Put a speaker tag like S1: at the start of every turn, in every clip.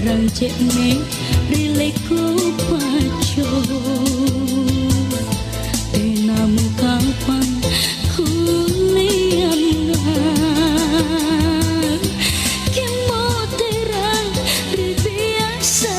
S1: rancekne rileko paco tenamu kapan kuliana kemotera biasa.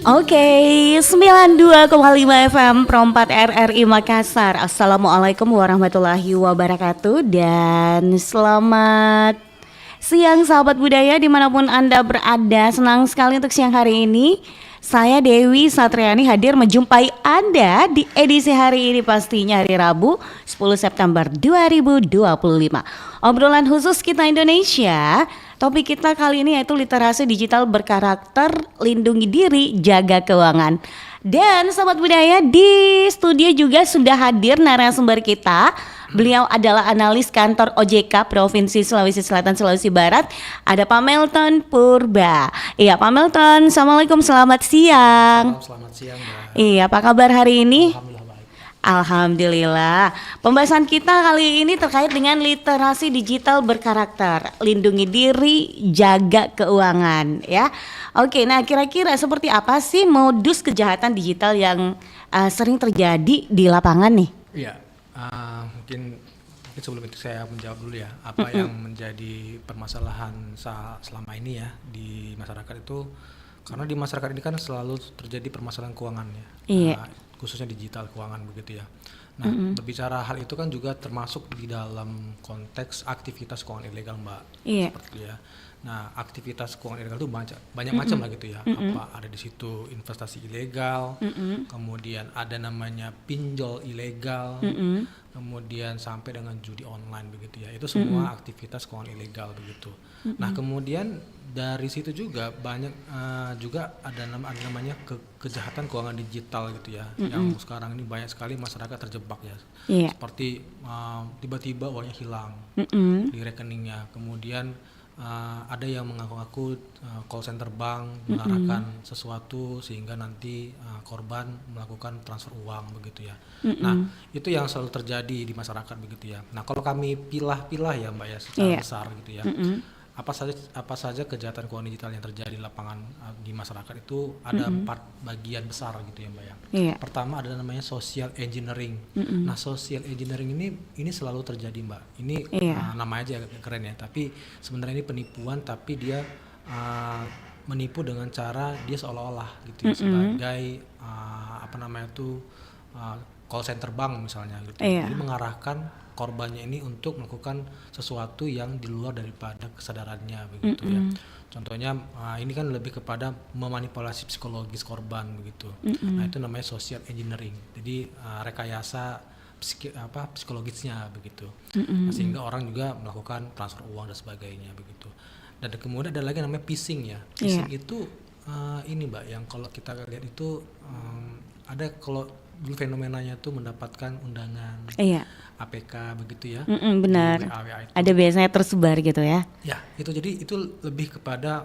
S2: Oke, 92,5 FM Pro 4 RRI Makassar. Assalamualaikum warahmatullahi wabarakatuh. Dan selamat siang sahabat budaya dimanapun Anda berada. Senang sekali untuk siang hari ini saya Dewi Satriani hadir menjumpai Anda di edisi hari ini, pastinya hari Rabu 10 September 2025. Obrolan khusus kita Indonesia. Topik kita kali ini yaitu literasi digital berkarakter, lindungi diri, jaga keuangan. Dan sahabat budaya, di studio juga sudah hadir narasumber kita. Beliau adalah analis kantor OJK Provinsi Sulawesi Selatan, Sulawesi Barat. Ada Pak Melton Purba. Iya Pak Melton, Assalamualaikum, selamat siang.
S3: Selamat siang Mbak.
S2: Iya, apa kabar hari ini?
S3: Alhamdulillah baik.
S2: Alhamdulillah. Pembahasan kita kali ini terkait dengan literasi digital berkarakter, lindungi diri, jaga keuangan, ya. Oke, nah kira-kira seperti apa sih modus kejahatan digital yang sering terjadi di lapangan nih?
S3: Iya, mungkin sebelum itu saya menjawab dulu ya, apa yang menjadi permasalahan selama ini ya di masyarakat itu, karena di masyarakat ini kan selalu terjadi permasalahan keuangan ya.
S2: Iya.
S3: Khususnya digital keuangan begitu ya. Nah, berbicara hal itu kan juga termasuk di dalam konteks aktivitas keuangan ilegal, Mbak.
S2: Iya.
S3: Seperti ya. Nah, aktivitas keuangan ilegal itu banyak macam lah gitu ya. Apa ada di situ investasi ilegal, kemudian ada namanya pinjol ilegal, kemudian sampai dengan judi online begitu ya. Itu semua aktivitas keuangan ilegal begitu. Nah, kemudian dari situ juga banyak juga ada namanya kejahatan keuangan digital gitu ya. Yang sekarang ini banyak sekali masyarakat terjebak ya.
S2: Iya.
S3: Seperti tiba-tiba uangnya hilang di rekeningnya. Kemudian ada yang mengaku-ngaku call center bank mengarahkan sesuatu sehingga nanti korban melakukan transfer uang begitu ya. Nah, itu yang selalu terjadi di masyarakat begitu ya. Nah, kalau kami pilah-pilah ya Mbak ya secara besar gitu ya. Apa saja kejahatan keuangan digital yang terjadi di lapangan di masyarakat itu ada 4 bagian besar gitu ya Mbak ya.
S2: Iya.
S3: Pertama ada namanya social engineering. Nah, social engineering ini selalu terjadi Mbak. Ini namanya aja keren ya, tapi sebenarnya ini penipuan, tapi dia menipu dengan cara dia seolah-olah gitu ya, sebagai apa namanya itu call center bank misalnya gitu. Jadi mengarahkan korbannya ini untuk melakukan sesuatu yang di luar daripada kesadarannya begitu ya. Contohnya ini kan lebih kepada memanipulasi psikologis korban begitu. Nah, itu namanya social engineering. Jadi rekayasa psikologisnya begitu. Nah, sehingga orang juga melakukan transfer uang dan sebagainya begitu. Dan kemudian ada lagi namanya phishing ya. Phishing itu ini Mbak, yang kalau kita lihat itu ada kalau dulu fenomenanya tuh mendapatkan undangan APK begitu ya.
S2: Benar.
S3: WA itu.
S2: Ada biasanya tersebar gitu ya.
S3: Ya, itu jadi itu lebih kepada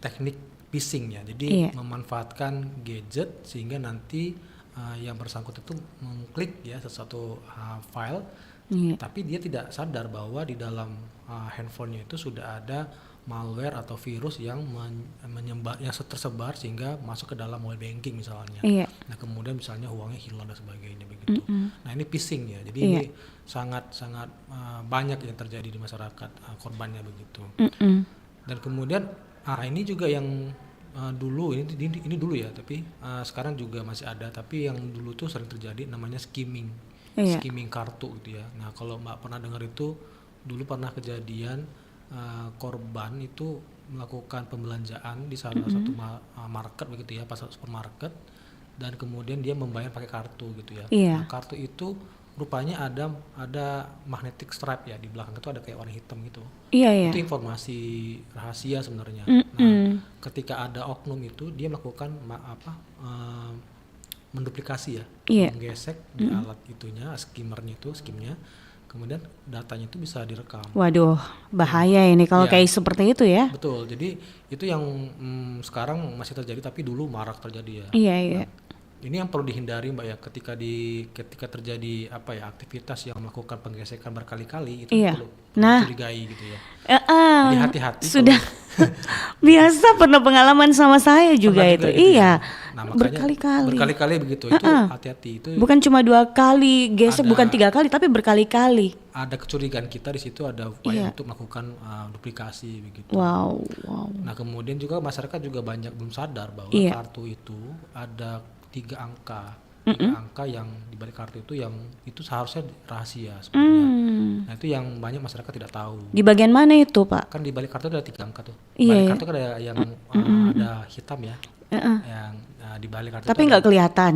S3: teknik phishing ya. Jadi memanfaatkan gadget sehingga nanti yang bersangkutan itu mengklik ya sesuatu file, tapi dia tidak sadar bahwa di dalam handphonenya itu sudah ada malware atau virus yang menyebar, yang tersebar sehingga masuk ke dalam mobile banking misalnya. Nah, kemudian misalnya uangnya hilang dan sebagainya begitu. Nah, ini phishing ya. Jadi ini sangat banyak yang terjadi di masyarakat korbannya begitu. Dan kemudian ini juga yang dulu ini dulu ya, tapi sekarang juga masih ada, tapi yang dulu tuh sering terjadi namanya skimming. Skimming kartu gitu ya. Nah, kalau Mbak pernah dengar itu dulu pernah kejadian korban itu melakukan pembelanjaan di salah satu market begitu ya, pasar supermarket, dan kemudian dia membayar pakai kartu gitu ya. Nah, kartu itu rupanya ada magnetic stripe ya, di belakang itu ada kayak warna hitam gitu. Itu informasi rahasia sebenarnya. Nah, ketika ada oknum itu dia melakukan menduplikasi ya, menggesek di alat itunya, skimnya, kemudian datanya itu bisa direkam.
S2: Waduh, bahaya ini kalau kayak seperti itu ya.
S3: Betul, jadi itu yang sekarang masih terjadi, tapi dulu marak terjadi ya. Nah, ini yang perlu dihindari Mbak ya, ketika terjadi aktivitas yang melakukan penggesekan berkali-kali itu perlu dicurigai gitu ya. Jadi hati-hati.
S2: Sudah biasa pernah pengalaman sama saya juga itu. Gitu ya.
S3: Nah, berkali-kali begitu. Itu hati-hati. Itu
S2: bukan cuma 2 kali gesek, bukan 3 kali, tapi berkali-kali.
S3: Ada kecurigaan kita di situ, ada upaya untuk melakukan duplikasi begitu.
S2: Wow.
S3: Nah, kemudian juga masyarakat juga banyak belum sadar bahwa kartu itu ada 3 angka. 3 angka yang di balik kartu itu yang itu seharusnya rahasia sebenarnya. Nah, itu yang banyak masyarakat tidak tahu.
S2: Di bagian mana itu, Pak?
S3: Kan di balik kartu ada 3 angka tuh. Balik kartu kan ada yang ada hitam ya. Yang di balik kartu.
S2: Tapi nggak kelihatan.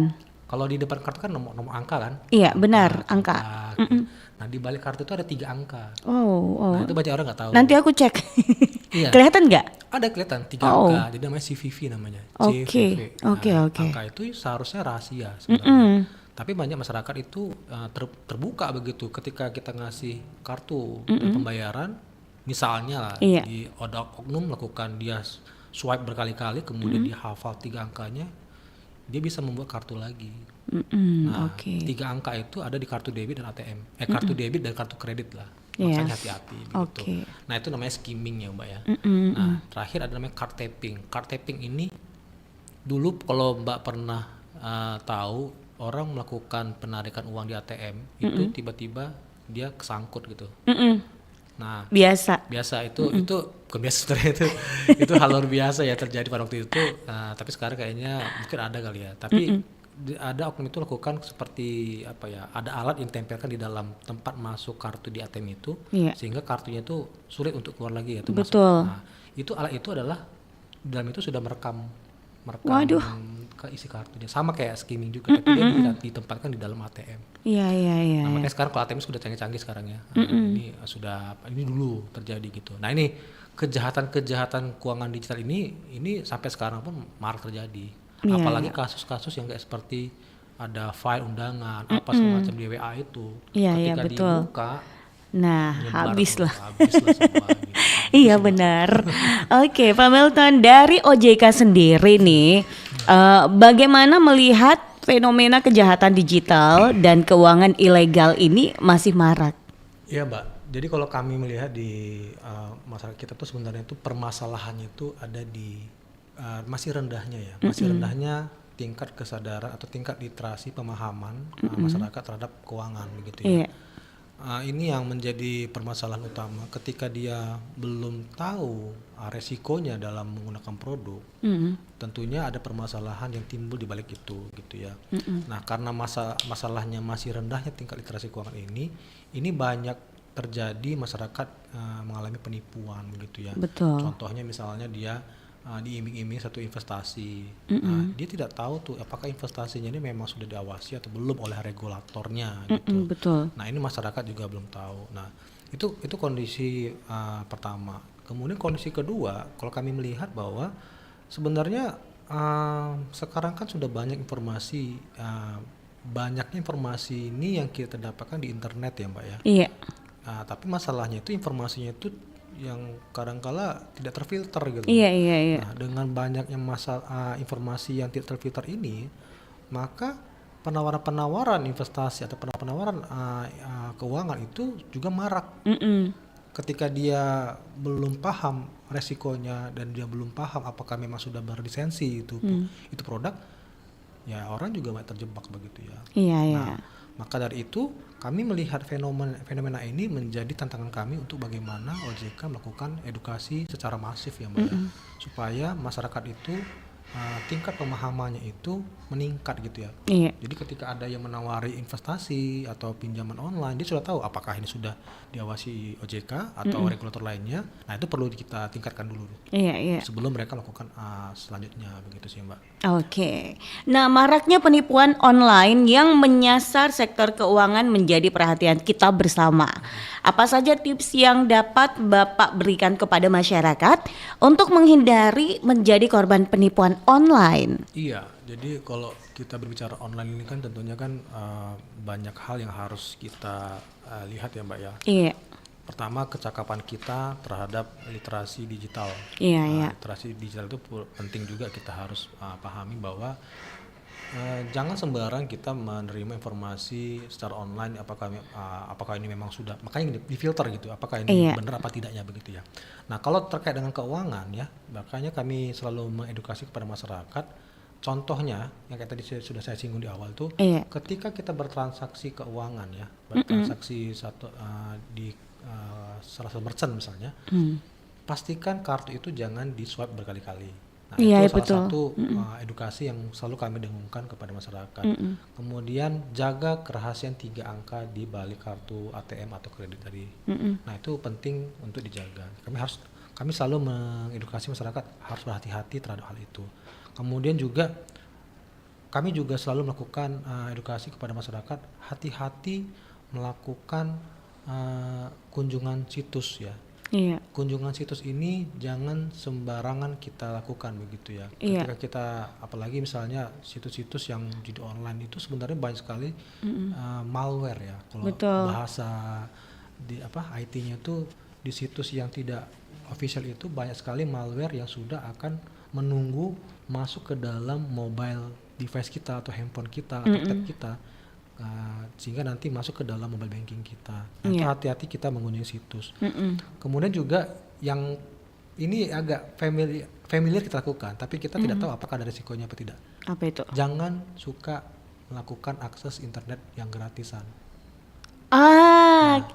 S3: Kalau di depan kartu kan nomor angka kan?
S2: Iya, benar, angka.
S3: Nah, di balik kartu itu ada 3 angka.
S2: Oh.
S3: Nah, itu banyak orang nggak tahu.
S2: Nanti aku cek. Kelihatan nggak?
S3: Ada kelihatan 3 angka. Jadi namanya CVV namanya.
S2: Oke.
S3: Angka itu seharusnya rahasia sebenarnya. Tapi banyak masyarakat itu terbuka begitu ketika kita ngasih kartu pembayaran, misalnya lah di oknum melakukan dia swipe berkali-kali, kemudian dia hafal 3 angkanya, dia bisa membuat kartu lagi. Nah, 3 angka itu ada di kartu debit dan ATM. Kartu debit dan kartu kredit lah. Makanya hati-hati gitu. Nah, itu namanya skimming ya Mbak ya. Nah, terakhir ada namanya card tapping. Card tapping ini dulu kalau Mbak pernah tahu, orang melakukan penarikan uang di ATM itu tiba-tiba dia kesangkut gitu. Nah, biasa itu bukan biasa sebenarnya, itu hal luar biasa ya terjadi pada waktu itu. Tapi sekarang kayaknya mungkin ada kali ya. Tapi ada oknum itu lakukan seperti apa ya, ada alat yang ditempelkan di dalam tempat masuk kartu di ATM itu,
S2: Iya.
S3: sehingga kartunya itu sulit untuk keluar lagi atau masuk.
S2: Betul.
S3: Nah, itu alat itu adalah di dalam itu sudah merekam
S2: Waduh.
S3: ke isi kartunya, sama kayak skimming juga, tapi dia ditempatkan di dalam ATM.
S2: Iya, iya, iya.
S3: Nah,
S2: Iya.
S3: makanya sekarang kalau ATM sudah canggih-canggih sekarang ya. Nah, ini dulu terjadi gitu. Nah, ini kejahatan keuangan digital ini sampai sekarang pun marak terjadi.
S2: Iya,
S3: Apalagi kasus-kasus yang kayak seperti ada file undangan apa semacam di WA itu.
S2: Iya, iya,
S3: Ketika
S2: betul.
S3: dibuka
S2: Nah,
S3: nyebar
S2: habis
S3: tuh,
S2: lah.
S3: habis lah semua gitu.
S2: Iya benar. Oke, Pak Milton, dari OJK sendiri nih, bagaimana melihat fenomena kejahatan digital dan keuangan ilegal ini masih marak?
S3: Iya, Mbak. Jadi kalau kami melihat di masyarakat kita tuh sebenarnya itu permasalahannya itu ada di masih rendahnya ya, masih rendahnya tingkat kesadaran atau tingkat literasi pemahaman masyarakat terhadap keuangan begitu ya.
S2: Iya.
S3: Ini yang menjadi permasalahan utama ketika dia belum tahu resikonya dalam menggunakan produk. Tentunya ada permasalahan yang timbul di balik itu gitu ya. Nah, karena masalahnya masih rendahnya tingkat literasi keuangan ini banyak terjadi masyarakat mengalami penipuan gitu ya.
S2: Betul.
S3: Contohnya misalnya dia diiming-iming satu investasi. Nah, dia tidak tahu tuh apakah investasinya ini memang sudah diawasi atau belum oleh regulatornya gitu.
S2: Betul.
S3: Nah, ini masyarakat juga belum tahu. Nah, itu kondisi pertama. Kemudian kondisi kedua, kalau kami melihat bahwa sebenarnya sekarang kan sudah banyaknya informasi ini yang kita dapatkan di internet ya, Mbak ya.
S2: Iya.
S3: Tapi masalahnya itu informasinya itu yang kadangkala tidak terfilter gitu.
S2: Iya, iya, iya.
S3: Nah, dengan banyaknya informasi yang tidak terfilter ini, maka penawaran-penawaran investasi atau penawaran keuangan itu juga marak. Ketika dia belum paham resikonya dan dia belum paham apakah memang sudah berlisensi itu produk, ya orang juga banyak terjebak begitu ya.
S2: Iya, iya.
S3: Nah, maka dari itu kami melihat fenomena ini menjadi tantangan kami untuk bagaimana OJK melakukan edukasi secara masif ya Mbak ya, supaya masyarakat itu tingkat pemahamannya itu meningkat gitu ya.
S2: Iya.
S3: Jadi ketika ada yang menawari investasi atau pinjaman online, dia sudah tahu apakah ini sudah diawasi OJK atau regulator lainnya. Nah, itu perlu kita tingkatkan dulu
S2: Iya, iya.
S3: sebelum mereka lakukan selanjutnya begitu sih Mbak.
S2: Oke. Nah, maraknya penipuan online yang menyasar sektor keuangan menjadi perhatian kita bersama. Apa saja tips yang dapat Bapak berikan kepada masyarakat untuk menghindari menjadi korban penipuan online?
S3: Iya, jadi kalau kita berbicara online ini kan tentunya kan banyak hal yang harus kita lihat ya Mbak ya.
S2: Iya.
S3: Pertama, kecakapan kita terhadap literasi digital.
S2: Iya, iya.
S3: Literasi digital itu penting juga kita harus pahami bahwa jangan sembarang kita menerima informasi secara online apakah ini memang sudah, makanya difilter gitu, apakah ini
S2: Iya.
S3: benar apa tidaknya begitu ya. Nah, kalau terkait dengan keuangan ya, makanya kami selalu mengedukasi kepada masyarakat. Contohnya yang kayak tadi sudah saya singgung di awal tuh,
S2: Iya.
S3: ketika kita bertransaksi keuangan ya, bertransaksi di salah satu merchant misalnya, pastikan kartu itu jangan di swipe berkali-kali. Nah,
S2: Iya,
S3: itu salah
S2: betul.
S3: satu edukasi yang selalu kami dengungkan kepada masyarakat. Kemudian jaga kerahasiaan 3 angka di balik kartu ATM atau kredit tadi. Nah, itu penting untuk dijaga. Kami selalu mengedukasi masyarakat harus berhati-hati terhadap hal itu. Kemudian juga kami juga selalu melakukan edukasi kepada masyarakat hati-hati melakukan kunjungan situs ya.
S2: Iya.
S3: Kunjungan situs ini jangan sembarangan kita lakukan begitu ya.
S2: Iya.
S3: Ketika kita apalagi misalnya situs-situs yang judi online itu sebenarnya banyak sekali malware ya. Kalau
S2: Betul.
S3: bahasa di IT-nya itu di situs yang tidak official itu banyak sekali malware yang sudah akan menunggu masuk ke dalam mobile device kita atau handphone kita atau tab kita. Sehingga nanti masuk ke dalam mobile banking kita. Nah, itu
S2: Iya.
S3: hati-hati kita mengunjungi situs. Kemudian juga yang ini agak familiar kita lakukan, tapi kita tidak tahu apakah ada risikonya apa tidak.
S2: Apa itu?
S3: Jangan suka melakukan akses internet yang gratisan.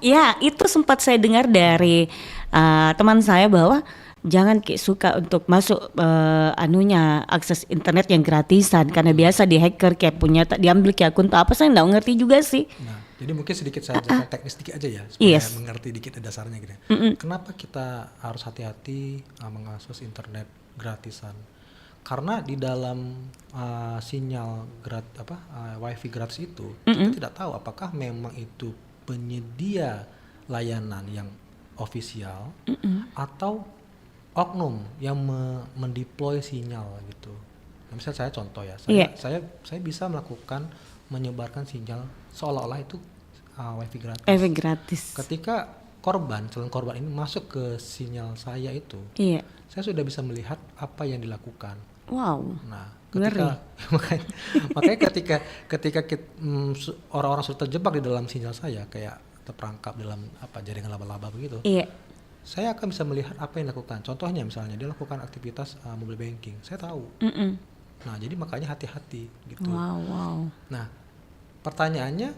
S2: Ya itu sempat saya dengar dari teman saya bahwa jangan kayak suka untuk masuk anunya akses internet yang gratisan karena biasa di hacker kayak punya diambil kayak akun apa saya nggak ngerti juga sih.
S3: Nah, jadi mungkin sedikit saya jelaskan teknis sedikit aja ya supaya
S2: Yes.
S3: mengerti dikit dasarnya gitu. Kenapa kita harus hati-hati mengakses internet gratisan? Karena di dalam sinyal wifi gratis itu kita tidak tahu apakah memang itu penyedia layanan yang ofisial atau oknum yang mendeploy sinyal gitu. Nah, misalnya saya contoh ya, saya bisa melakukan menyebarkan sinyal seolah-olah itu wifi gratis.
S2: Wifi gratis.
S3: Ketika calon korban ini masuk ke sinyal saya itu,
S2: Iya.
S3: saya sudah bisa melihat apa yang dilakukan.
S2: Wow.
S3: Nah,
S2: Ngeri.
S3: makanya ketika orang-orang sudah terjebak di dalam sinyal saya, kayak terperangkap dalam jaringan laba-laba begitu.
S2: Iya.
S3: Saya akan bisa melihat apa yang dilakukan. Contohnya misalnya dia lakukan aktivitas mobile banking, saya tahu. Nah, jadi makanya hati-hati gitu.
S2: Wow.
S3: Nah, pertanyaannya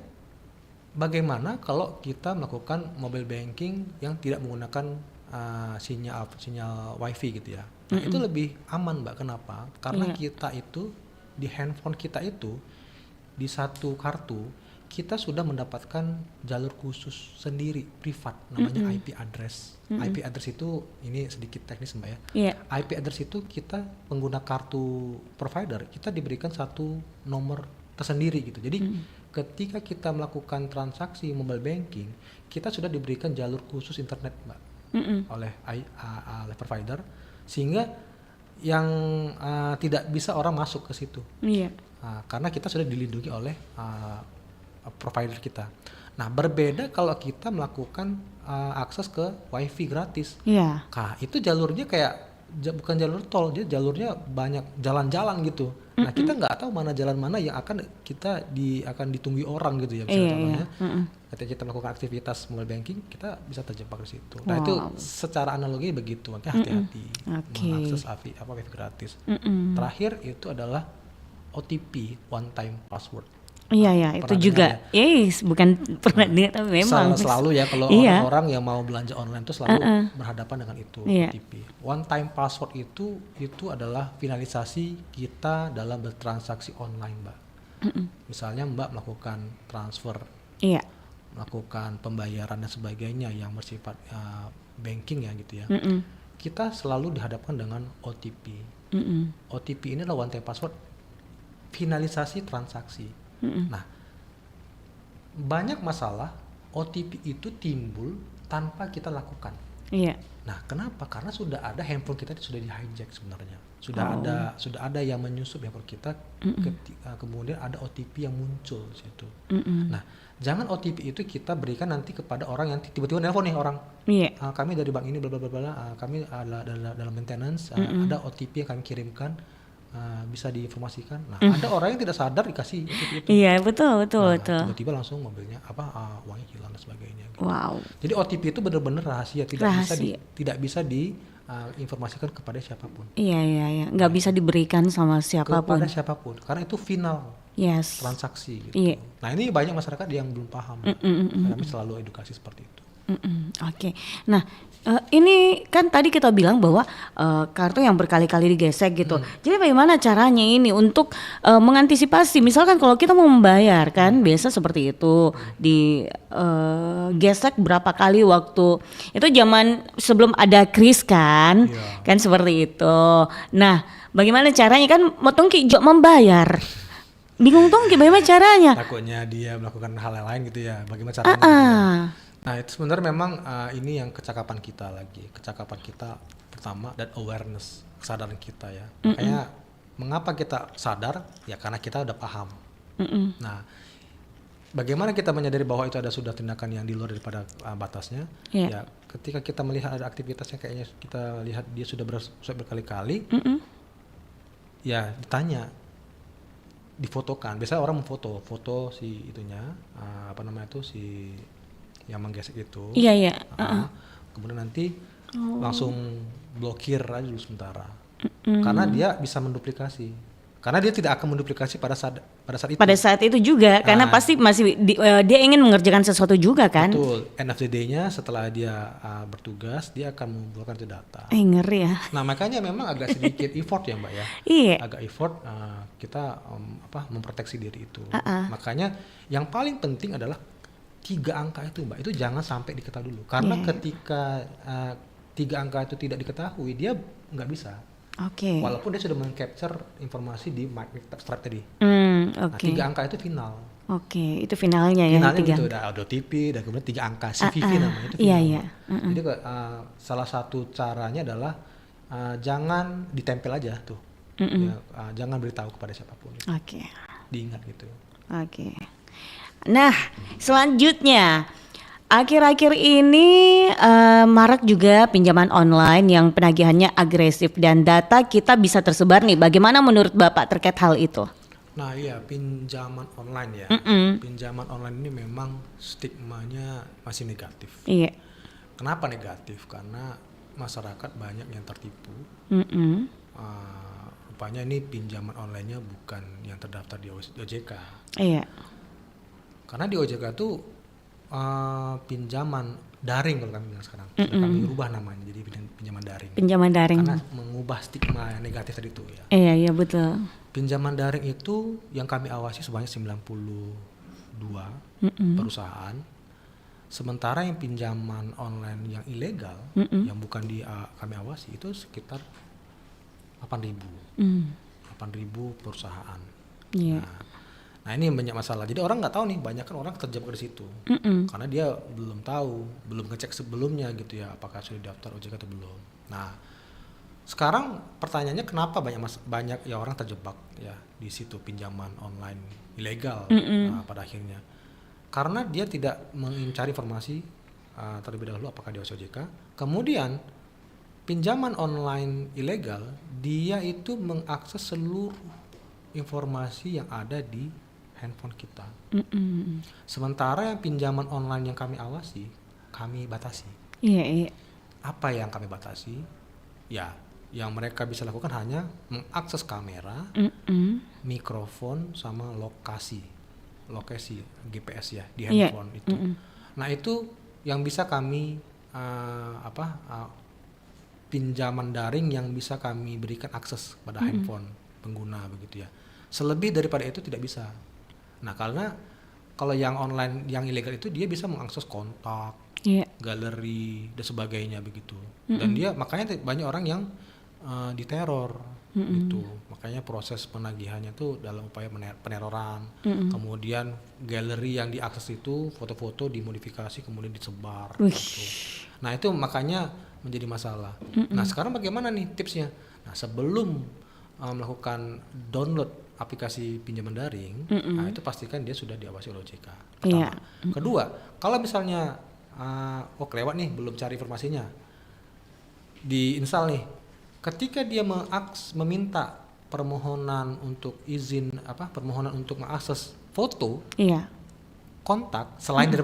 S3: bagaimana kalau kita melakukan mobile banking yang tidak menggunakan sinyal wifi gitu ya? Nah, itu lebih aman, Mbak. Kenapa? Karena kita itu di handphone kita itu di satu kartu kita sudah mendapatkan jalur khusus sendiri privat namanya IP address. IP address itu ini sedikit teknis, Mbak ya.
S2: Iya.
S3: IP address itu kita pengguna kartu provider kita diberikan satu nomor tersendiri gitu. Jadi ketika kita melakukan transaksi mobile banking kita sudah diberikan jalur khusus internet, Mbak, oleh provider sehingga yang tidak bisa orang masuk ke situ.
S2: Iya.
S3: Karena kita sudah dilindungi oleh provider kita. Nah, berbeda kalau kita melakukan akses ke wifi gratis.
S2: Iya.
S3: Nah, itu jalurnya kayak bukan jalur tol, dia jalurnya banyak jalan-jalan gitu. Nah, kita nggak tahu mana jalan mana yang akan akan ditunggui orang gitu ya. Misalnya contohnya, ketika kita melakukan aktivitas mobile banking, kita bisa terjebak di situ. Nah, itu secara analogi begitu, makanya hati-hati mengakses wifi gratis. Terakhir itu adalah OTP, one time password.
S2: Iya, itu juga. Yes, bukan pernah dengar tapi memang
S3: selalu ya kalau orang-orang yang mau belanja online itu selalu berhadapan dengan itu, OTP. One time password itu adalah finalisasi kita dalam bertransaksi online, Mbak. Misalnya Mbak melakukan transfer, melakukan pembayaran dan sebagainya yang bersifat banking ya gitu ya. Kita selalu dihadapkan dengan OTP. OTP ini adalah one time password finalisasi transaksi. Nah, banyak masalah OTP itu timbul tanpa kita lakukan.
S2: Iya.
S3: Nah, kenapa? Karena sudah ada handphone kita sudah di hijack sebenarnya. Sudah ada yang menyusup handphone kita. Kemudian ada OTP yang muncul di situ. Nah, jangan OTP itu kita berikan nanti kepada orang yang tiba-tiba nelpon nih orang.
S2: Iya.
S3: Kami dari bank ini bla bla bla, kami dalam maintenance, ada OTP yang kami kirimkan. Bisa diinformasikan. Nah, ada orang yang tidak sadar dikasih itu.
S2: Iya, betul.
S3: Tiba-tiba langsung mobilnya uangnya hilang dan sebagainya. Gitu.
S2: Wow.
S3: Jadi OTP itu benar-benar rahasia, tidak bisa diinformasikan kepada siapapun.
S2: Iya. Nggak bisa diberikan sama siapapun.
S3: Kepada siapapun, karena itu final transaksi. Gitu.
S2: Iya.
S3: Nah, ini banyak masyarakat yang belum paham. Kami selalu edukasi seperti itu.
S2: Oke. Nah, ini kan tadi kita bilang bahwa kartu yang berkali-kali digesek gitu. Jadi bagaimana caranya ini untuk mengantisipasi? Misalkan kalau kita mau membayar kan biasa seperti itu gesek berapa kali waktu itu zaman sebelum ada kris kan, kan seperti itu. Nah, bagaimana caranya kan motong jok membayar? Bingung tuh gimana caranya?
S3: Takutnya dia melakukan hal yang lain gitu ya. Bagaimana caranya? Nah, itu sebenarnya memang ini yang kecakapan kita pertama dan awareness, kesadaran kita ya. Makanya mengapa kita sadar? Ya karena kita udah paham. Nah, bagaimana kita menyadari bahwa itu sudah tindakan yang di luar daripada batasnya? Ya, ketika kita melihat ada aktivitasnya kayaknya kita lihat dia sudah berkali-kali, ya ditanya, difotokan. Biasanya orang memfoto si itunya, si yang menggesek itu.
S2: Iya.
S3: Kemudian nanti langsung blokir aja dulu sementara. Karena dia bisa menduplikasi. Karena dia tidak akan menduplikasi pada saat itu.
S2: Pada saat itu juga, karena pasti masih dia ingin mengerjakan sesuatu juga kan.
S3: Betul. End of the day-nya setelah dia bertugas, dia akan mengumpulkan itu data.
S2: Ngeri ya.
S3: Nah makanya memang agak sedikit effort ya Mbak ya.
S2: Iya.
S3: Agak effort kita memproteksi diri itu. Makanya yang paling penting adalah 3 angka itu Mbak, itu jangan sampai diketahui dulu. Karena ketika 3 angka itu tidak diketahui, dia nggak bisa.
S2: Oke.
S3: Walaupun dia sudah meng-capture informasi di MicroStrape tadi. Nah,
S2: Oke.
S3: 3 angka itu final.
S2: Oke, itu finalnya ya.
S3: Finalnya
S2: 3
S3: gitu,
S2: angka.
S3: ada OTP, dan kemudian 3 angka CVV namanya itu
S2: Iya,
S3: final.
S2: iya.
S3: Jadi salah satu caranya adalah jangan ditempel aja tuh. Ya, jangan beritahu kepada siapapun.
S2: Oke.
S3: Diingat gitu.
S2: Oke. Nah, selanjutnya akhir-akhir ini marak juga pinjaman online yang penagihannya agresif dan data kita bisa tersebar nih. Bagaimana menurut Bapak terkait hal itu?
S3: Nah iya, pinjaman online ya. Pinjaman online ini memang stigmanya masih negatif.
S2: Iya.
S3: Kenapa negatif? Karena masyarakat banyak yang tertipu. Rupanya ini pinjaman online-nya bukan yang terdaftar di OJK.
S2: Iya.
S3: Karena di OJK tuh pinjaman daring kalau kami bilang sekarang. Sudah kami rubah namanya jadi pinjaman daring.
S2: Pinjaman daring.
S3: Karena mengubah stigma yang negatif tadi itu ya.
S2: Iya betul.
S3: Pinjaman daring itu yang kami awasi sebanyak 92 perusahaan. Sementara yang pinjaman online yang ilegal yang bukan kami awasi itu sekitar 8.000 perusahaan.
S2: Iya.
S3: Nah ini banyak masalah. Jadi orang nggak tahu nih, banyak kan orang terjebak di situ karena dia belum tahu, belum ngecek sebelumnya gitu ya, apakah sudah daftar OJK atau belum. Nah sekarang pertanyaannya kenapa banyak ya orang terjebak ya di situ pinjaman online ilegal pada akhirnya karena dia tidak mencari informasi terlebih dahulu apakah dia OJK. Kemudian pinjaman online ilegal dia itu mengakses seluruh informasi yang ada di handphone kita. Sementara yang pinjaman online yang kami awasi, kami batasi.
S2: Iya.
S3: Apa yang kami batasi? Ya, yang mereka bisa lakukan hanya mengakses kamera, mikrofon, sama lokasi GPS ya di handphone itu. Nah itu yang bisa kami pinjaman daring yang bisa kami berikan akses pada handphone pengguna begitu ya. Selebih daripada itu tidak bisa. Nah karena kalau yang online yang ilegal itu dia bisa mengakses kontak, galeri dan sebagainya begitu. Dan dia makanya banyak orang yang diteror gitu. Makanya proses penagihannya tuh dalam upaya peneroran. Kemudian galeri yang diakses itu foto-foto dimodifikasi kemudian disebar gitu. Nah itu makanya menjadi masalah. Nah sekarang bagaimana nih tipsnya? Nah sebelum melakukan download aplikasi pinjaman daring, nah itu pastikan dia sudah diawasi oleh OJK. Pertama. Kedua, kalau misalnya kelewat nih belum cari informasinya, diinstal nih. Ketika dia meminta permohonan untuk izin permohonan untuk mengakses foto, kontak selain dari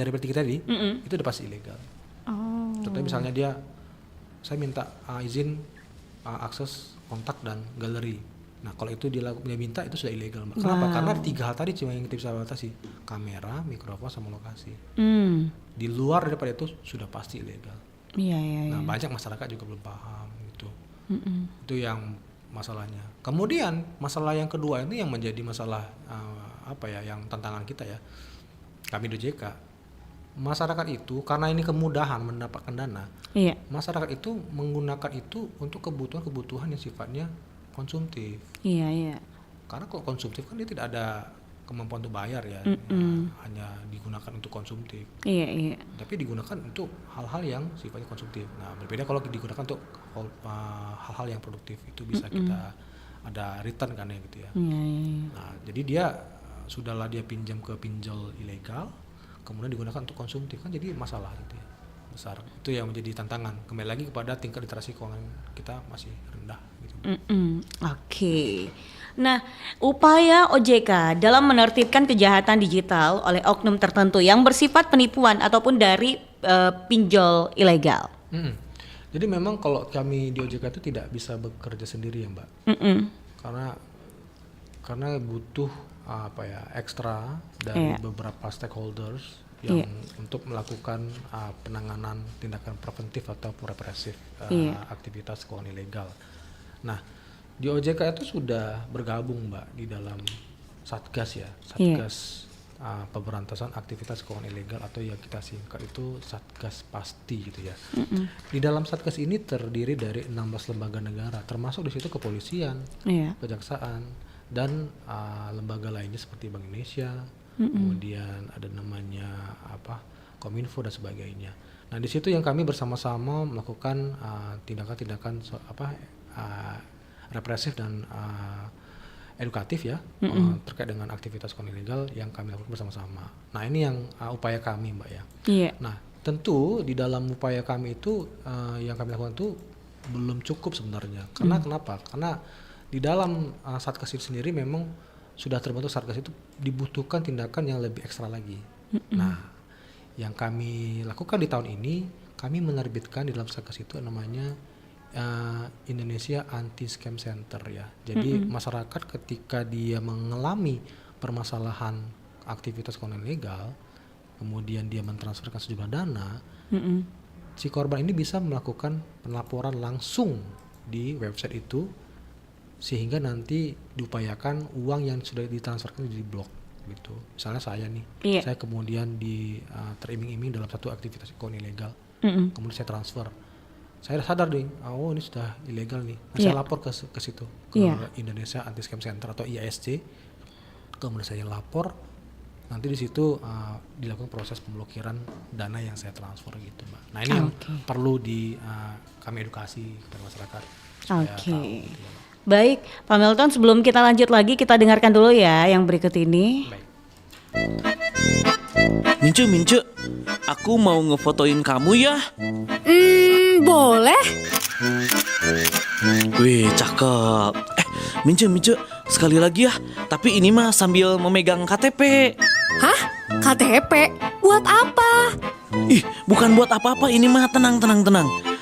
S3: bertiga tadi, itu udah pasti ilegal. Contohnya misalnya saya minta izin akses kontak dan galeri. Nah kalau itu dia minta itu sudah ilegal. Kenapa? Karena 3 hal tadi cuma yang kita bisa batasi, kamera, mikrofon, sama lokasi. Di luar daripada itu sudah pasti ilegal. Nah banyak masyarakat juga belum paham gitu. Itu yang masalahnya. Kemudian masalah yang kedua ini yang menjadi masalah yang tantangan kita ya, kami di OJK. Masyarakat itu karena ini kemudahan mendapatkan dana, masyarakat itu menggunakan itu untuk kebutuhan yang sifatnya konsumtif. Karena kalau konsumtif kan dia tidak ada kemampuan untuk bayar ya, hanya digunakan untuk konsumtif. Tapi digunakan untuk hal-hal yang sifatnya konsumtif. Nah berbeda kalau digunakan untuk hal-hal yang produktif, itu bisa kita ada return kan ya gitu ya. Nah jadi dia sudahlah dia pinjam ke pinjol ilegal, kemudian digunakan untuk konsumtif, kan jadi masalah gitu ya, besar. Itu yang menjadi tantangan. Kembali lagi kepada tingkat literasi keuangan kita masih rendah gitu.
S2: Oke. Nah, upaya OJK dalam menertibkan kejahatan digital oleh oknum tertentu yang bersifat penipuan ataupun dari pinjol ilegal.
S3: Jadi memang kalau kami di OJK itu tidak bisa bekerja sendiri ya Mbak. Karena karena butuh ekstra dari beberapa stakeholders yang untuk melakukan penanganan tindakan preventif atau represif aktivitas keuangan ilegal. Nah, di OJK itu sudah bergabung Mbak di dalam Satgas ya, Satgas pemberantasan aktivitas keuangan ilegal atau yang kita singkat itu Satgas Pasti gitu ya. Di dalam Satgas ini terdiri dari 16 lembaga negara, termasuk di situ kepolisian, kejaksaan, dan lembaga lainnya seperti Bank Indonesia, kemudian ada namanya Kominfo dan sebagainya. Nah, di situ yang kami bersama-sama melakukan tindakan-tindakan represif dan edukatif ya, terkait dengan aktivitas keuangan ilegal yang kami lakukan bersama-sama. Nah, ini yang upaya kami Mbak ya. Nah, tentu di dalam upaya kami itu yang kami lakukan itu belum cukup sebenarnya. Karena kenapa? Karena di dalam Satgas itu sendiri memang sudah terbentuk Satgas itu dibutuhkan tindakan yang lebih ekstra lagi. Nah, yang kami lakukan di tahun ini, kami menerbitkan di dalam Satgas itu namanya Indonesia Anti Scam Center ya. Jadi masyarakat ketika dia mengalami permasalahan aktivitas keuangan ilegal, kemudian dia mentransferkan sejumlah dana, si korban ini bisa melakukan pelaporan langsung di website itu, sehingga nanti diupayakan uang yang sudah ditransferkan di blok gitu. Misalnya saya nih, saya kemudian teriming-iming dalam satu aktivitas keuangan ilegal, kemudian saya transfer. Saya sadar nih, oh ini sudah ilegal nih. Nah, saya lapor ke situ, ke Indonesia Anti Scam Center atau IASC. Kemudian saya lapor, nanti di situ dilakukan proses pemblokiran dana yang saya transfer gitu, Mbak. Nah, ini yang perlu kami edukasi kepada masyarakat. Gitu,
S2: baik, Pak Milton, sebelum kita lanjut lagi, kita dengarkan dulu ya yang berikut ini.
S3: Baik.
S4: Mince, aku mau ngefotoin kamu ya.
S5: Boleh.
S4: Wih, cakep. Mince, sekali lagi ya. Tapi ini mah sambil memegang KTP.
S5: Hah? KTP? Buat apa?
S4: Ih, bukan buat apa-apa, ini mah tenang.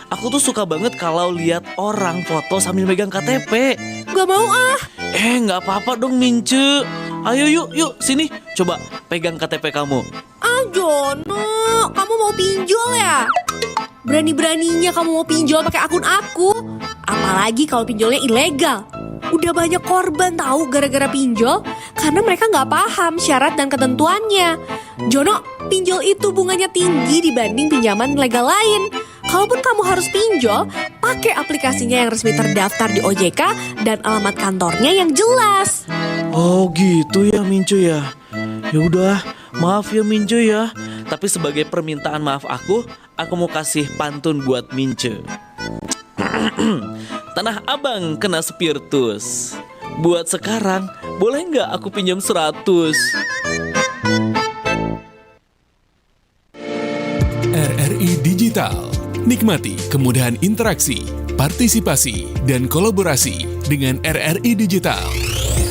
S4: Aku tuh suka banget kalau lihat orang foto sambil megang KTP.
S5: Gak mau ah.
S4: Gak apa-apa dong Mince. Ayo yuk, sini. Coba pegang KTP kamu.
S5: Ah Jono, kamu mau pinjol ya? Berani-beraninya kamu mau pinjol pakai akun aku. Apalagi kalau pinjolnya ilegal. Udah banyak korban tahu gara-gara pinjol, karena mereka nggak paham syarat dan ketentuannya. Jono, pinjol itu bunganya tinggi dibanding pinjaman legal lain. Kalaupun kamu harus pinjol, pakai aplikasinya yang resmi terdaftar di OJK dan alamat kantornya yang jelas.
S4: Oh gitu ya Mince ya. Ya udah, maaf ya Mince ya. Tapi sebagai permintaan maaf aku mau kasih pantun buat Mince. Tanah Abang kena spiritus. Buat sekarang, boleh nggak aku pinjam 100?
S6: RRI Digital. Nikmati kemudahan interaksi, partisipasi, dan kolaborasi dengan RRI Digital.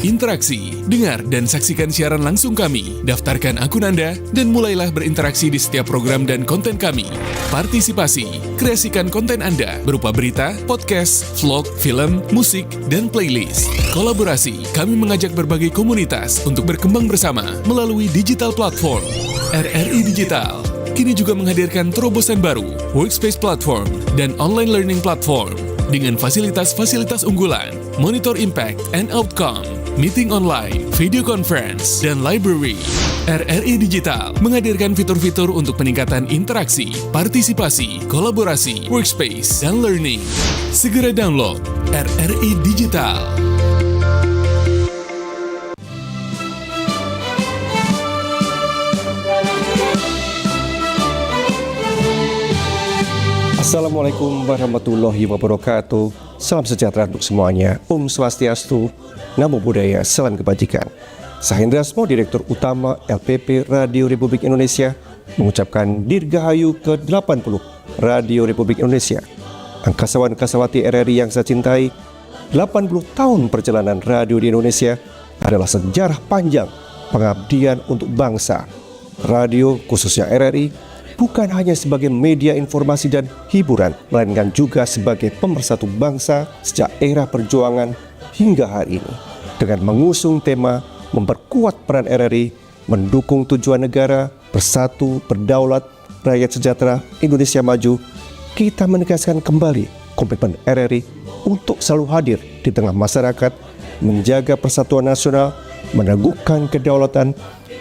S6: Interaksi, dengar dan saksikan siaran langsung kami, daftarkan akun Anda, dan mulailah berinteraksi di setiap program dan konten kami. Partisipasi, kreasikan konten Anda berupa berita, podcast, vlog, film, musik, dan playlist. Kolaborasi, kami mengajak berbagai komunitas untuk berkembang bersama melalui digital platform. RRI Digital kini juga menghadirkan terobosan baru, workspace platform, dan online learning platform dengan fasilitas-fasilitas unggulan, monitor impact and outcome, meeting online, video conference, dan library. RRI Digital menghadirkan fitur-fitur untuk peningkatan interaksi, partisipasi, kolaborasi, workspace, dan learning. Segera download RRI Digital.
S7: Assalamualaikum warahmatullahi wabarakatuh. Salam sejahtera untuk semuanya. Om Swastiastu, Namo Buddhaya, salam kebajikan. Saya Hendra Asmo, Direktur Utama LPP Radio Republik Indonesia, mengucapkan Dirgahayu ke-80 Radio Republik Indonesia. Angkasawan-angkasawati RRI yang saya cintai, 80 tahun perjalanan radio di Indonesia adalah sejarah panjang pengabdian untuk bangsa. Radio, khususnya RRI, bukan hanya sebagai media informasi dan hiburan, melainkan juga sebagai pemersatu bangsa sejak era perjuangan hingga hari ini. dengan mengusung tema memperkuat peran RRI, mendukung tujuan negara, bersatu, berdaulat, rakyat sejahtera, Indonesia maju. Kita menegaskan kembali komitmen RRI untuk selalu hadir di tengah masyarakat, menjaga persatuan nasional, meneguhkan kedaulatan,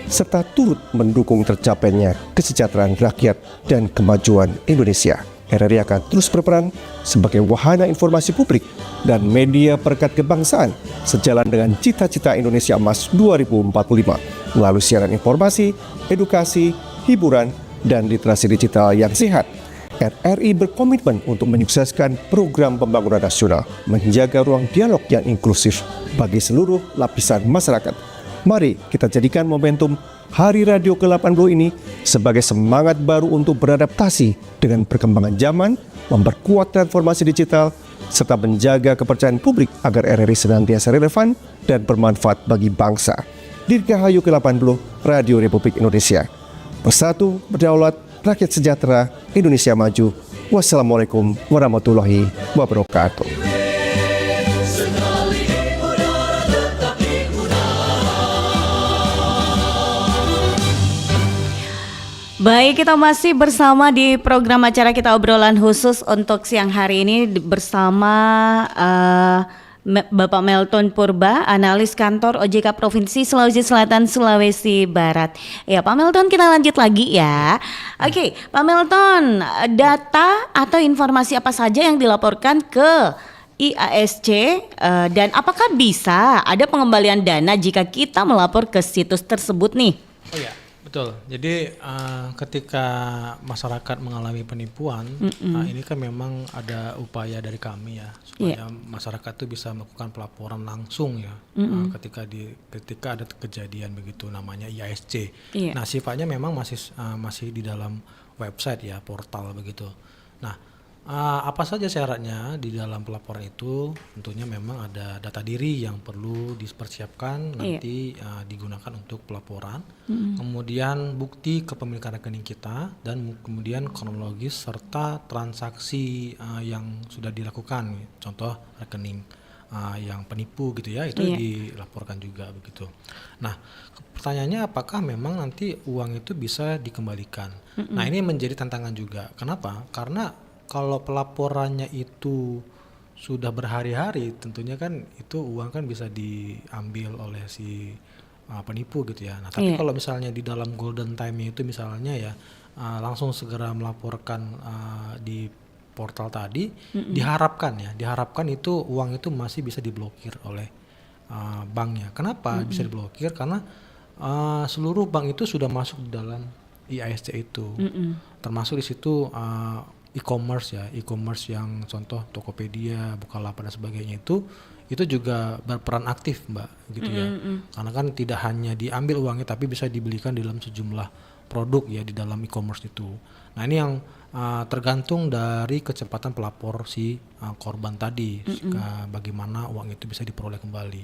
S7: serta turut mendukung tercapainya kesejahteraan rakyat dan kemajuan Indonesia. RRI akan terus berperan sebagai wahana informasi publik dan media perekat kebangsaan sejalan dengan cita-cita Indonesia Emas 2045 melalui siaran informasi, edukasi, hiburan, dan literasi digital yang sehat. RRI berkomitmen untuk menyukseskan program pembangunan nasional, menjaga ruang dialog yang inklusif bagi seluruh lapisan masyarakat. Mari kita jadikan momentum Hari Radio ke-80 ini sebagai semangat baru untuk beradaptasi dengan perkembangan zaman, memperkuat transformasi digital, serta menjaga kepercayaan publik agar RRI senantiasa relevan dan bermanfaat bagi bangsa. Dirgahayu ke-80 Radio Republik Indonesia. Bersatu, berdaulat, rakyat sejahtera, Indonesia maju. Wassalamualaikum warahmatullahi wabarakatuh.
S2: Baik, kita masih bersama di program acara kita obrolan khusus untuk siang hari ini bersama Bapak Melton Purba, analis kantor OJK Provinsi Sulawesi Selatan, Sulawesi Barat. Ya, Pak Melton, kita lanjut lagi ya. Oke, Pak Melton, data atau informasi apa saja yang dilaporkan ke IASC dan apakah bisa ada pengembalian dana jika kita melapor ke situs tersebut nih?
S3: Oh ya, betul. Jadi ketika masyarakat mengalami penipuan, ini kan memang ada upaya dari kami ya supaya masyarakat itu bisa melakukan pelaporan langsung ya ketika ada kejadian begitu namanya IASC. Nah, sifatnya memang masih di dalam website ya, portal begitu. Nah, apa saja syaratnya di dalam pelaporan itu? Tentunya memang ada data diri yang perlu dipersiapkan nanti digunakan untuk pelaporan. Kemudian bukti kepemilikan rekening kita dan kemudian kronologis serta transaksi yang sudah dilakukan. Contoh rekening yang penipu gitu ya, itu dilaporkan juga begitu. Nah, pertanyaannya apakah memang nanti uang itu bisa dikembalikan? Nah, ini menjadi tantangan juga. Kenapa? Karena kalau pelaporannya itu sudah berhari-hari, tentunya kan itu uang kan bisa diambil oleh si penipu gitu ya. Nah, tapi kalau misalnya di dalam golden time itu misalnya ya langsung segera melaporkan di portal tadi, diharapkan itu uang itu masih bisa diblokir oleh banknya. Kenapa bisa diblokir? Karena seluruh bank itu sudah masuk di dalam IASC itu, termasuk di situ e-commerce ya, e-commerce yang contoh Tokopedia, Bukalapak dan sebagainya itu juga berperan aktif Mbak gitu ya. Karena kan tidak hanya diambil uangnya tapi bisa dibelikan dalam sejumlah produk ya di dalam e-commerce itu. Nah, ini yang tergantung dari kecepatan pelapor si korban tadi, bagaimana uang itu bisa diperoleh kembali.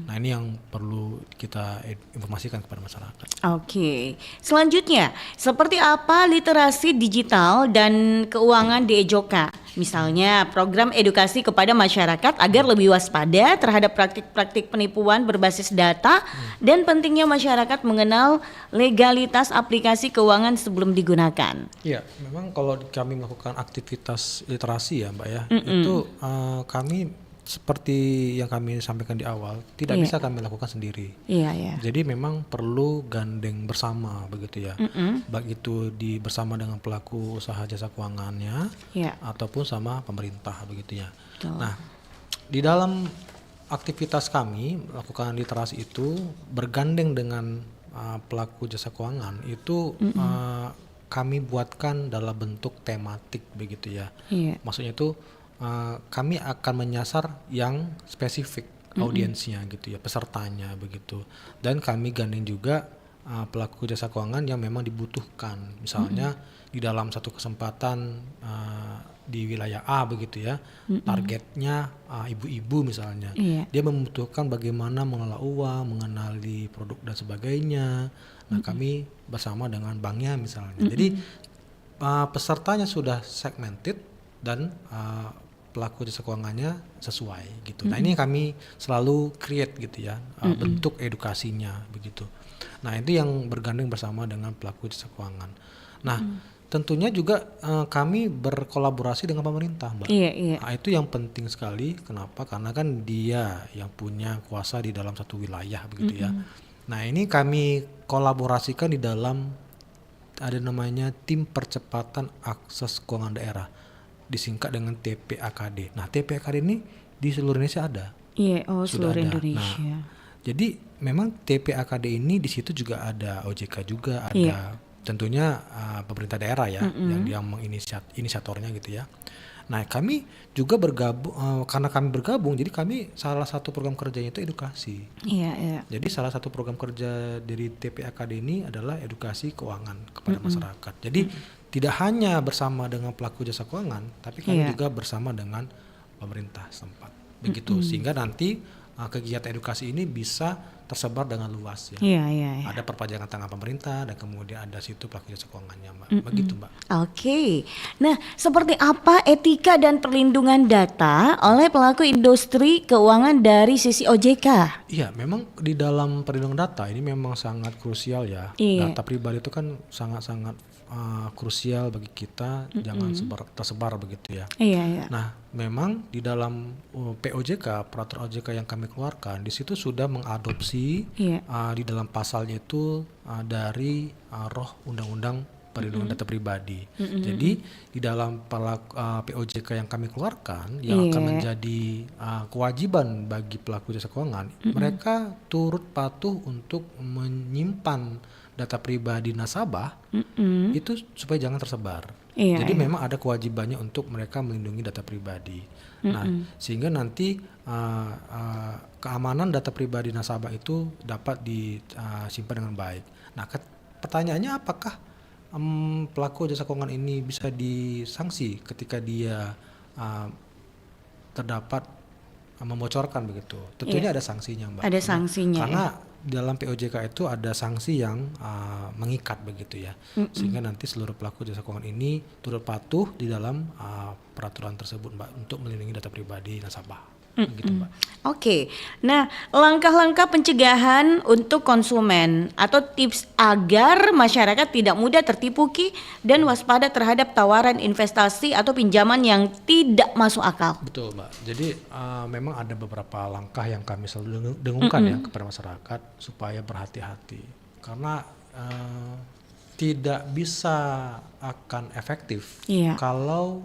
S3: Nah, ini yang perlu kita informasikan kepada masyarakat.
S2: Oke, selanjutnya seperti apa literasi digital dan keuangan di EJOKA? Misalnya program edukasi kepada masyarakat agar lebih waspada terhadap praktik-praktik penipuan berbasis data dan pentingnya masyarakat mengenal legalitas aplikasi keuangan sebelum digunakan.
S3: Iya, memang kalau kami melakukan aktivitas literasi ya Mbak ya, itu kami seperti yang kami sampaikan di awal tidak bisa kami lakukan sendiri. Jadi memang perlu gandeng bersama begitu ya. Baik itu bersama dengan pelaku usaha jasa keuangannya ataupun sama pemerintah begitu ya. Nah, di dalam aktivitas kami melakukan literasi itu bergandeng dengan pelaku jasa keuangan itu kami buatkan dalam bentuk tematik begitu ya. Maksudnya itu kami akan menyasar yang spesifik audiensnya gitu ya, pesertanya begitu. Dan kami gandeng juga pelaku jasa keuangan yang memang dibutuhkan. Misalnya di dalam satu kesempatan di wilayah A begitu ya, targetnya ibu-ibu misalnya. Dia membutuhkan bagaimana mengelola uang, mengenali produk dan sebagainya. Nah, kami bersama dengan banknya misalnya. Jadi pesertanya sudah segmented dan pelaku jasa keuangannya sesuai gitu. Nah ini kami selalu create gitu ya, bentuk edukasinya begitu. Nah itu yang bergandeng bersama dengan pelaku jasa keuangan. Nah tentunya juga kami berkolaborasi dengan pemerintah, Mbak.
S2: Iya.
S3: Nah, itu yang penting sekali. Kenapa? Karena kan dia yang punya kuasa di dalam satu wilayah begitu ya. Nah ini kami kolaborasikan di dalam ada namanya tim percepatan akses keuangan daerah, disingkat dengan TPAKD. Nah TPAKD ini di seluruh Indonesia ada.
S2: Iya,
S3: Sudah
S2: seluruh
S3: ada.
S2: Indonesia.
S3: Nah, jadi memang TPAKD ini di situ juga ada OJK juga ada tentunya pemerintah daerah ya yang dia inisiatornya gitu ya. Nah kami juga bergabung karena kami bergabung, jadi kami salah satu program kerjanya itu edukasi.
S2: Iya.
S3: Jadi salah satu program kerja dari TPAKD ini adalah edukasi keuangan kepada masyarakat. Jadi tidak hanya bersama dengan pelaku jasa keuangan, tapi kami juga bersama dengan pemerintah setempat. Begitu sehingga nanti kegiatan edukasi ini bisa tersebar dengan luas ya.
S2: Iya.
S3: Ada perpajakan tangan pemerintah dan kemudian ada situ pelaku jasa keuangannya, Mbak. Begitu, Mbak.
S2: Oke. Nah, seperti apa etika dan perlindungan data oleh pelaku industri keuangan dari sisi OJK?
S3: Iya, memang di dalam perlindungan data ini memang sangat krusial ya.
S2: Iya.
S3: Data pribadi itu kan sangat-sangat krusial bagi kita, jangan tersebar begitu ya.
S2: Iya.
S3: Nah, memang di dalam POJK, peraturan OJK yang kami keluarkan, di situ sudah mengadopsi di dalam pasalnya itu dari roh Undang-Undang Perlindungan Data Pribadi. Jadi di dalam POJK yang kami keluarkan, yang akan menjadi kewajiban bagi pelaku jasa keuangan, mereka turut patuh untuk menyimpan data pribadi nasabah itu supaya jangan tersebar. Jadi memang ada kewajibannya untuk mereka melindungi data pribadi. Nah, sehingga nanti keamanan data pribadi nasabah itu dapat disimpan dengan baik. Nah, pertanyaannya apakah pelaku jasa keuangan ini bisa disanksi ketika dia terdapat membocorkan begitu? Tentunya ada sanksinya, Mbak.
S2: Ada sanksinya.
S3: Karena dalam POJK itu ada sanksi yang mengikat begitu ya, sehingga nanti seluruh pelaku jasa keuangan ini turut patuh di dalam peraturan tersebut, Mbak, untuk melindungi data pribadi nasabah. Begitu, Mbak.
S2: Oke. Nah, langkah-langkah pencegahan untuk konsumen atau tips agar masyarakat tidak mudah tertipu dan waspada terhadap tawaran investasi atau pinjaman yang tidak masuk akal.
S3: Betul, Mbak. Jadi memang ada beberapa langkah yang kami selalu dengungkan ya kepada masyarakat supaya berhati-hati, karena tidak bisa akan efektif kalau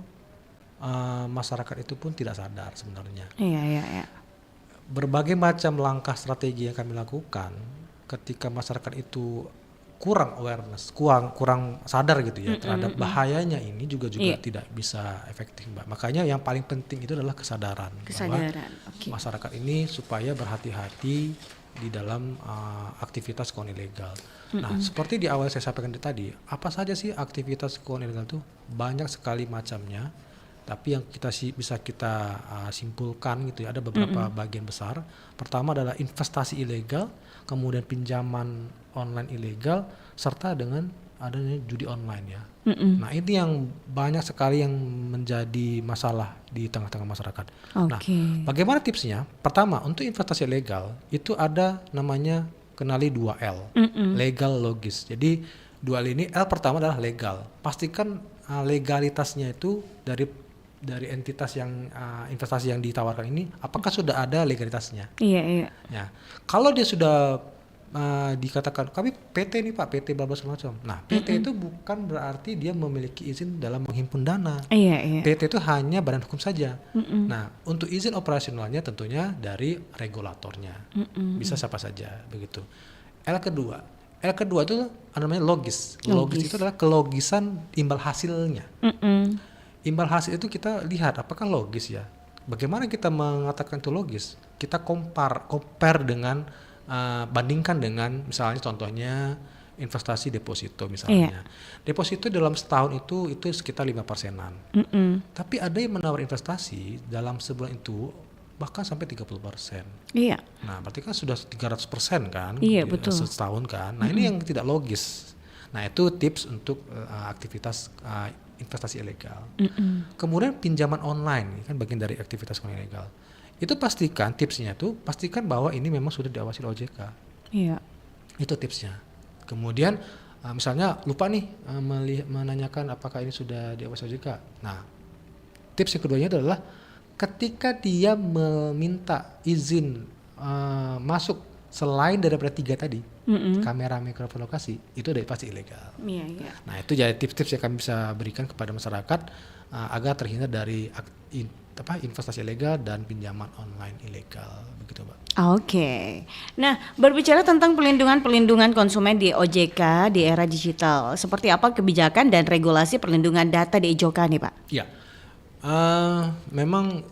S3: masyarakat itu pun tidak sadar sebenarnya.
S2: Iya.
S3: Berbagai macam langkah strategi yang kami lakukan ketika masyarakat itu kurang awareness, kurang sadar gitu ya terhadap bahayanya ini juga tidak bisa efektif, Mbak. Makanya yang paling penting itu adalah kesadaran. Bahwa masyarakat ini supaya berhati-hati di dalam aktivitas keuangan ilegal. Nah, seperti di awal saya sampaikan tadi, apa saja sih aktivitas keuangan ilegal itu? Banyak sekali macamnya. Tapi yang bisa kita simpulkan gitu ya, ada beberapa bagian besar. Pertama adalah investasi ilegal, kemudian pinjaman online ilegal, serta dengan adanya judi online ya. Nah ini yang banyak sekali yang menjadi masalah di tengah-tengah masyarakat. Nah bagaimana tipsnya? Pertama, untuk investasi ilegal itu ada namanya kenali 2L, legal, logis. Jadi 2L ini, L pertama adalah legal. Pastikan legalitasnya itu dari entitas yang investasi yang ditawarkan ini, apakah sudah ada legalitasnya? Iya. Ya, kalau dia sudah dikatakan kami PT nih Pak, PT bla bla segala macam. Nah, PT itu bukan berarti dia memiliki izin dalam menghimpun dana. Iya. PT itu hanya badan hukum saja. Nah, untuk izin operasionalnya tentunya dari regulatornya. Bisa siapa saja begitu. L kedua itu namanya logis. Logis itu adalah kelogisan imbal hasilnya. Imbal hasil itu kita lihat apakah logis ya. Bagaimana kita mengatakan itu logis? Kita compare dengan bandingkan dengan misalnya contohnya investasi deposito misalnya. Deposito dalam setahun itu sekitar 5%-an. Tapi ada yang menawar investasi dalam sebulan itu bahkan sampai 30%. Iya. Nah, berarti kan sudah 300% kan? Iya, betul. Setahun kan. Nah, ini yang tidak logis. Nah, itu tips untuk aktivitas investasi ilegal. Kemudian pinjaman online kan bagian dari aktivitas keuangan ilegal. Itu tipsnya tuh pastikan bahwa ini memang sudah diawasi oleh OJK.
S2: Iya.
S3: Itu tipsnya. Kemudian misalnya lupa nih menanyakan apakah ini sudah diawasi OJK. Nah, tips yang keduanya adalah ketika dia meminta izin masuk selain daripada 3 tadi, kamera, mikrofon, lokasi, itu udah pasti ilegal.
S2: Iya, iya.
S3: Nah, itu jadi tips-tips yang kami bisa berikan kepada masyarakat agar terhindar dari investasi ilegal dan pinjaman online ilegal, begitu Mbak.
S2: Oke. Nah, berbicara tentang pelindungan konsumen di OJK di era digital, seperti apa kebijakan dan regulasi perlindungan data di OJK nih, Pak?
S3: Ya, memang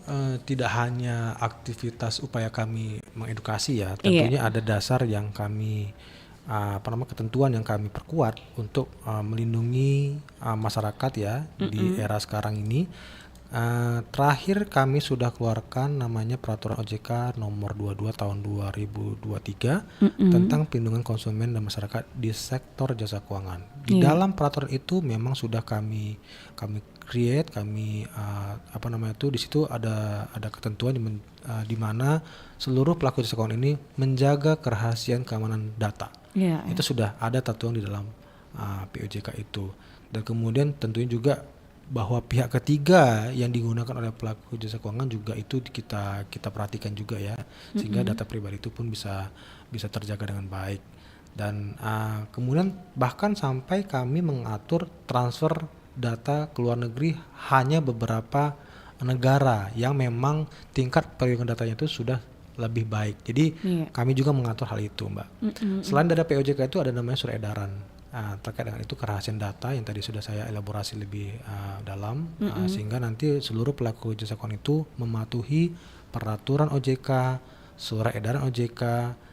S3: tidak hanya aktivitas upaya kami mengedukasi ya, tentunya ada dasar yang kami ketentuan yang kami perkuat untuk melindungi masyarakat ya di era sekarang ini. Terakhir kami sudah keluarkan namanya peraturan OJK nomor 22 tahun 2023 tentang perlindungan konsumen dan masyarakat di sektor jasa keuangan. Di dalam peraturan itu memang sudah kami create, di situ ada ketentuan di mana seluruh pelaku jasa keuangan ini menjaga kerahasiaan keamanan data. Itu sudah ada tertuang di dalam POJK itu. Dan kemudian tentunya juga bahwa pihak ketiga yang digunakan oleh pelaku jasa keuangan juga itu kita perhatikan juga ya, sehingga data pribadi itu pun bisa terjaga dengan baik. Dan kemudian bahkan sampai kami mengatur transfer data ke luar negeri hanya beberapa negara yang memang tingkat perlindungan datanya itu sudah lebih baik. Jadi kami juga mengatur hal itu, Mbak. Selain dari POJK itu ada namanya surat edaran terkait dengan itu kerahasiaan data yang tadi sudah saya elaborasi lebih dalam, sehingga nanti seluruh pelaku jasa keuangan itu mematuhi peraturan OJK, surat edaran OJK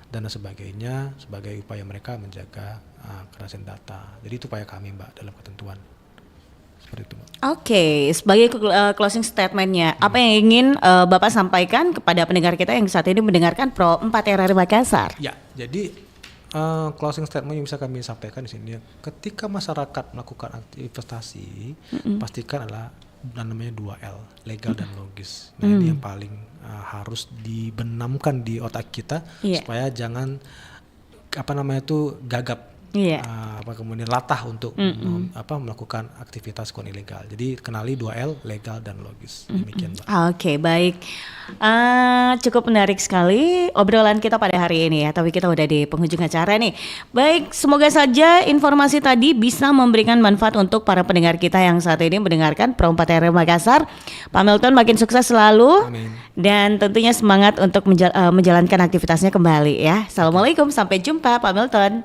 S3: dan sebagainya sebagai upaya mereka menjaga kerahasiaan data. Jadi itu upaya kami, Mbak, dalam ketentuan. Seperti itu, Mbak.
S2: Oke, sebagai closing statementnya, apa yang ingin Bapak sampaikan kepada pendengar kita yang saat ini mendengarkan Pro 4 RRI Makassar?
S3: Ya, jadi closing statement yang bisa kami sampaikan di sini, ketika masyarakat melakukan investasi, pastikan adalah namanya 2L, legal dan logis. Nah, ini yang paling harus dibenamkan di otak kita supaya jangan gagap. Kemudian latah untuk melakukan aktivitas keuangan ilegal. Jadi kenali 2L, legal dan logis. Demikian, Mbak.
S2: Oke, baik. Cukup menarik sekali obrolan kita pada hari ini ya. Tapi kita udah di penghujung acara nih. Baik, semoga saja informasi tadi bisa memberikan manfaat untuk para pendengar kita yang saat ini mendengarkan Pro 4 RRI Makassar. Pak Milton makin sukses selalu.
S3: Amin.
S2: Dan tentunya semangat untuk menjalankan aktivitasnya kembali ya. Assalamualaikum, sampai jumpa Pak Milton.